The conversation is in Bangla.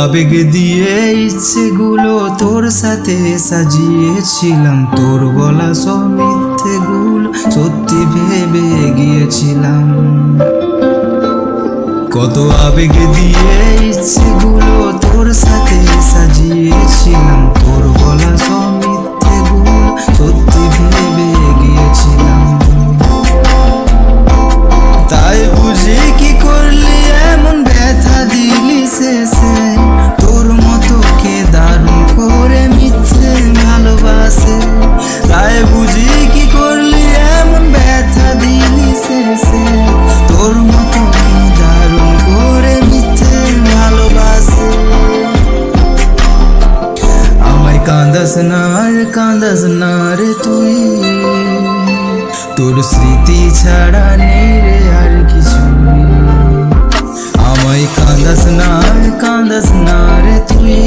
আবেগ দিয়ে ইচ্ছেগুলো তোর সাথে সাজিয়েছিলাম, তোর বলা সব মিথ্যেগুলো সত্যি ভেবে গিয়েছিলাম। কত আবেগ দিয়ে ইচ্ছেগুলো তোর সাথে সাজিয়েছিলাম, তোর বলা সব মিথ্যেগুলো সত্যি ভেবে গিয়েছিলাম। তাই বুঝি কি করলি এমন ব্যথা দিলি শেষে, তোর মতো কে দারুণ করে মিথ্যে ভালোবাসে। তাই বুঝি কি করলি এমন ব্যথা দিলি শেষে, তোর মতো কে দারুণ করে মিথ্যে ভালোবাসে। আমায় কাঁদাস না রে তুই, তোর স্মৃতি ছাড়া নেই রে আর কিছু। আমায় কাঁদাস না রে তুই,